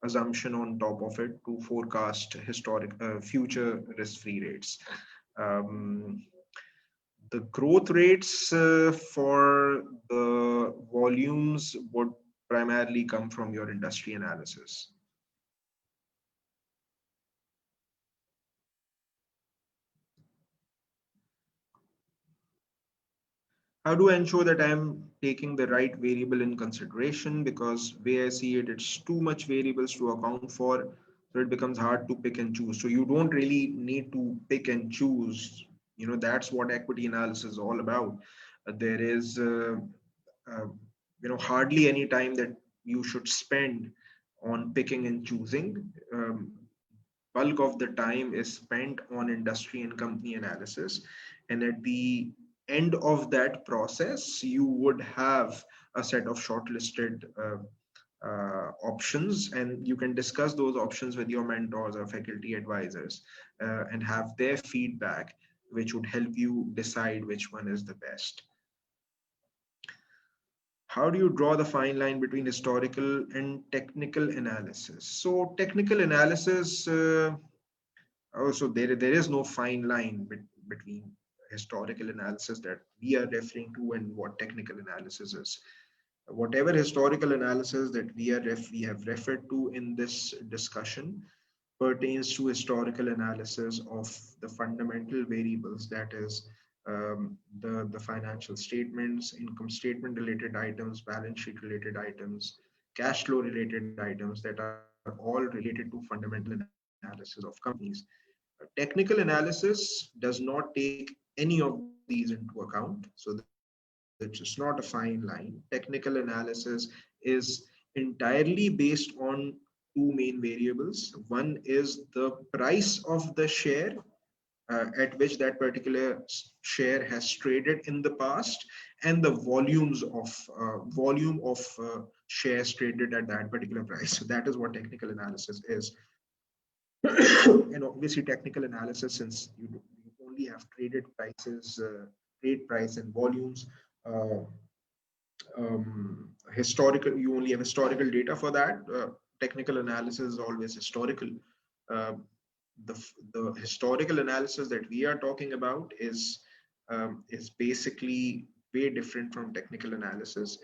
assumption on top of it to forecast historic future risk-free rates. The growth rates for the volumes would primarily come from your industry analysis. How do I ensure that I'm taking the right variable in consideration? Because way I see it, it's too much variables to account for, so it becomes hard to pick and choose. So you don't really need to pick and choose. You know, that's what equity analysis is all about. There is, hardly any time that you should spend on picking and choosing. Bulk of the time is spent on industry and company analysis, and at the end of that process, you would have a set of shortlisted options, and you can discuss those options with your mentors or faculty advisors and have their feedback, which would help you decide which one is the best. How do you draw the fine line between historical and technical analysis? So technical analysis, also there is no fine line between historical analysis that we are referring to and what technical analysis is. Whatever historical analysis that we have referred to in this discussion pertains to historical analysis of the fundamental variables, that is the financial statements, income statement related items, balance sheet related items, cash flow related items that are all related to fundamental analysis of companies. Technical analysis does not take any of these into account, so it's just not a fine line. Technical analysis is entirely based on two main variables. One is the price of the share at which that particular share has traded in the past, and the volume of shares traded at that particular price. So that is what technical analysis is. And obviously technical analysis, since you only have traded prices, trade price and volumes, uh, historical, you only have historical data for that. Technical analysis is always historical. uh, the historical analysis that we are talking about is basically way different from technical analysis.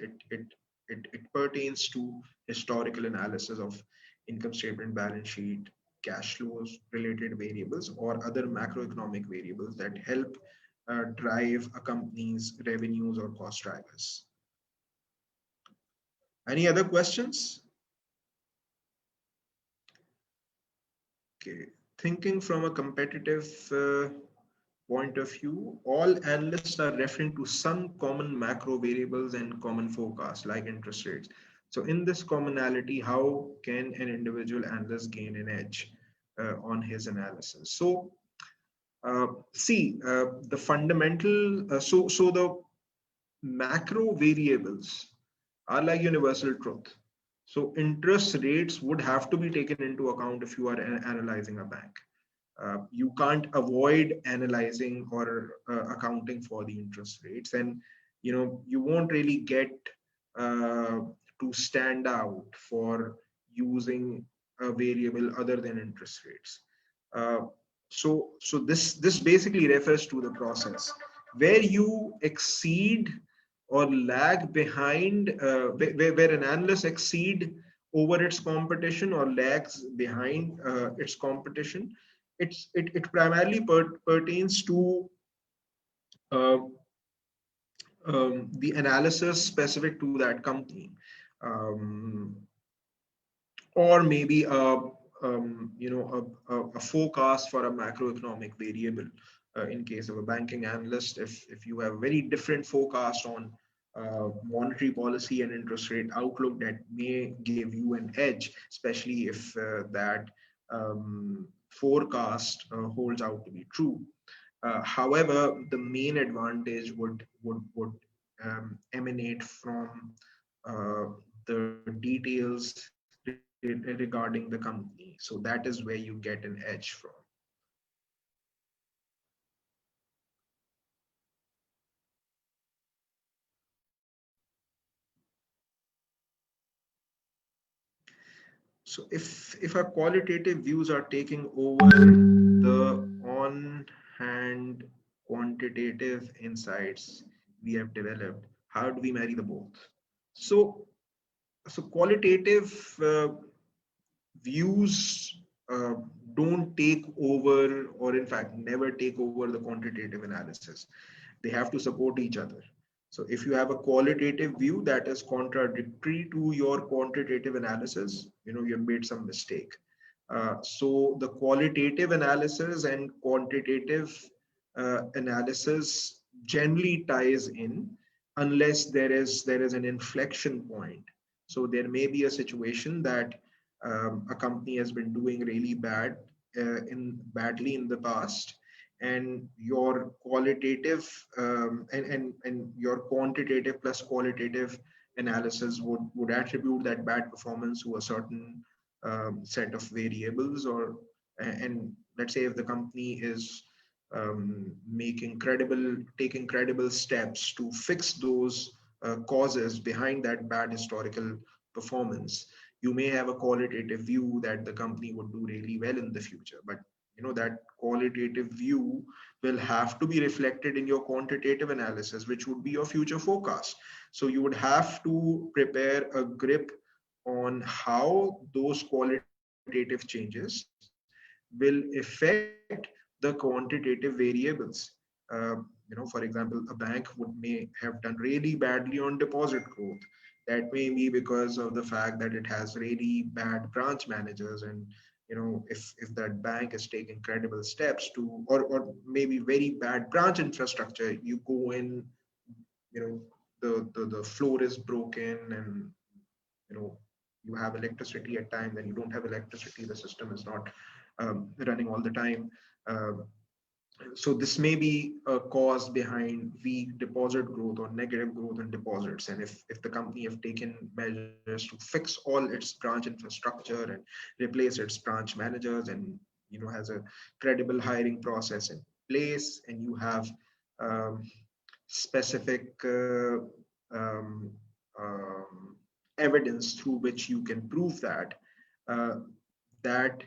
It pertains to historical analysis of income statement, balance sheet, cash flows, related variables, or other macroeconomic variables that help drive a company's revenues or cost drivers. Any other questions? Okay. Thinking from a competitive point of view, all analysts are referring to some common macro variables and common forecasts like interest rates. So in this commonality, how can an individual analyst gain an edge on his analysis? So the fundamental, so the macro variables are like universal truth. So interest rates would have to be taken into account if you are analyzing a bank. You can't avoid analyzing or accounting for the interest rates, and you won't really get to stand out for using a variable other than interest rates. Uh, so this basically refers to the process where you exceed or lag behind, where an analyst exceed over its competition or lags behind its competition. It primarily pertains to uh, the analysis specific to that company, um, or maybe a forecast for a macroeconomic variable. In case of a banking analyst, if you have a very different forecast on monetary policy and interest rate outlook, that may give you an edge, especially if that forecast holds out to be true. However, the main advantage would emanate from uh, the details regarding the company. So that is where you get an edge from. So if our qualitative views are taking over the on-hand quantitative insights we have developed, how do we marry the both? So qualitative views uh, don't take over, or in fact never take over the quantitative analysis. They have to support each other. So if you have a qualitative view that is contradictory to your quantitative analysis, you have made some mistake. So the qualitative analysis and quantitative analysis generally ties in, unless there is an inflection point. So there may be a situation that a company has been doing really badly in the past, and your qualitative and your quantitative plus qualitative analysis would attribute that bad performance to a certain set of variables, or and let's say if the company is taking credible steps to fix those causes behind that bad historical performance, you may have a qualitative view that the company would do really well in the future. But that qualitative view will have to be reflected in your quantitative analysis, which would be your future forecast. So you would have to prepare a grip on how those qualitative changes will affect the quantitative variables. For example, a bank may have done really badly on deposit growth. That may be because of the fact that it has really bad branch managers, and if that bank is taking credible steps to, or maybe very bad branch infrastructure, you go in, the floor is broken, and you know you have electricity at time, then you don't have electricity, the system is not running all the time. So this may be a cause behind weak deposit growth or negative growth in deposits. And if the company have taken measures to fix all its branch infrastructure and replace its branch managers, and has a credible hiring process in place, and you have um, specific um, um, evidence through which you can prove that uh, that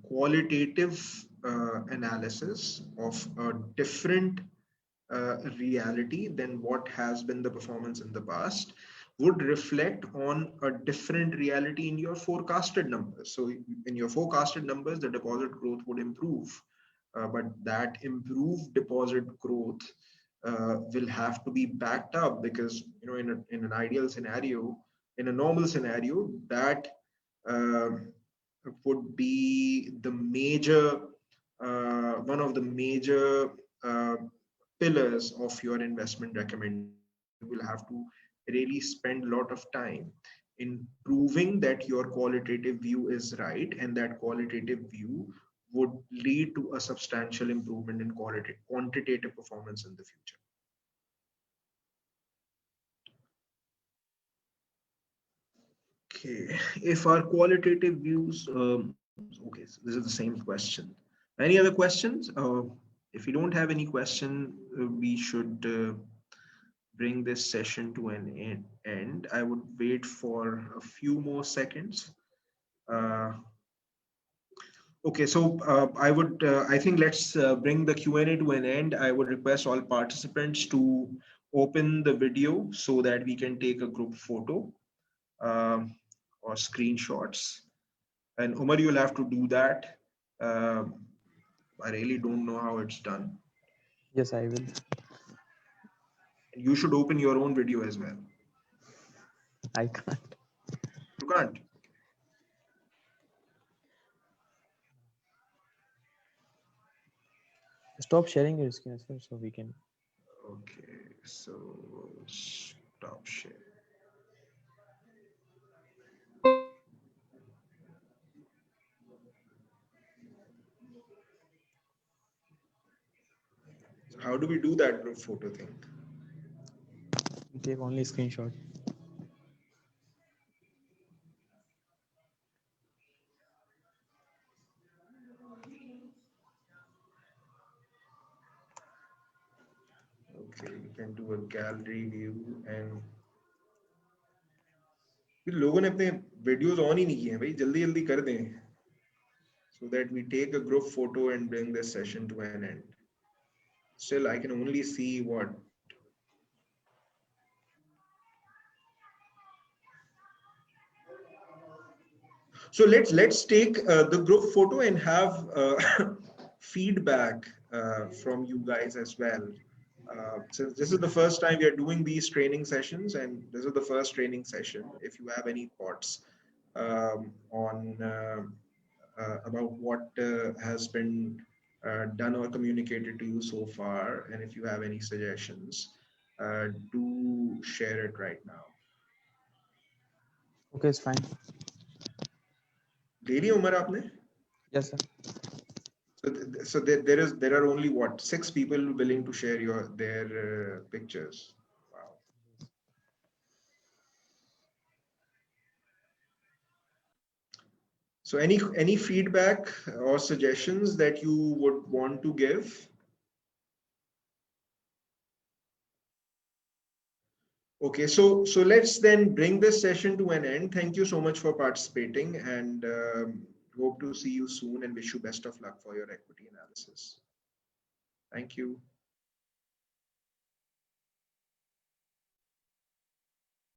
qualitative analysis of a different reality than what has been the performance in the past would reflect on a different reality in your forecasted numbers. So in your forecasted numbers, the deposit growth would improve, but that improved deposit growth will have to be backed up, because in an ideal scenario, in a normal scenario, that uh, would be the major one of the major uh, pillars of your investment recommendation. You will have to really spend a lot of time in proving that your qualitative view is right, and that qualitative view would lead to a substantial improvement in quantitative performance in the future. Okay, if our qualitative views, okay, so this is the same question. Any other questions? If you don't have any question, we should bring this session to an end. I would wait for a few more seconds. Okay, so I think let's bring the Q&A to an end. I would request all participants to open the video so that we can take a group photo or screenshots. And Umar, you'll have to do that. I really don't know how it's done. Yes, I will. You should open your own video as well. I can't. You can't. Stop sharing your screen, sir, so we can. Okay, so stop share. How do we do that group photo thing? Take only screenshot. Okay, you can do a gallery view and लोगों ने अपने videos on ही नहीं किए हैं भाई, जल्दी जल्दी कर दें so that we take a group photo and bring this session to an end. Still, I can only see what. So let's take the group photo and have feedback from you guys as well. Since this is the first time we are doing these training sessions, and this is the first training session, if you have any thoughts on about what has been done or communicated to you so far, and if you have any suggestions, do share it right now. Okay, it's fine. दे रही है उमर आपने? Yes, sir. So there are only what, 6 people willing to share their pictures. Wow. So any feedback or suggestions that you would want to give? Okay, so let's then bring this session to an end. Thank you so much for participating, and hope to see you soon, and wish you best of luck for your equity analysis. Thank you.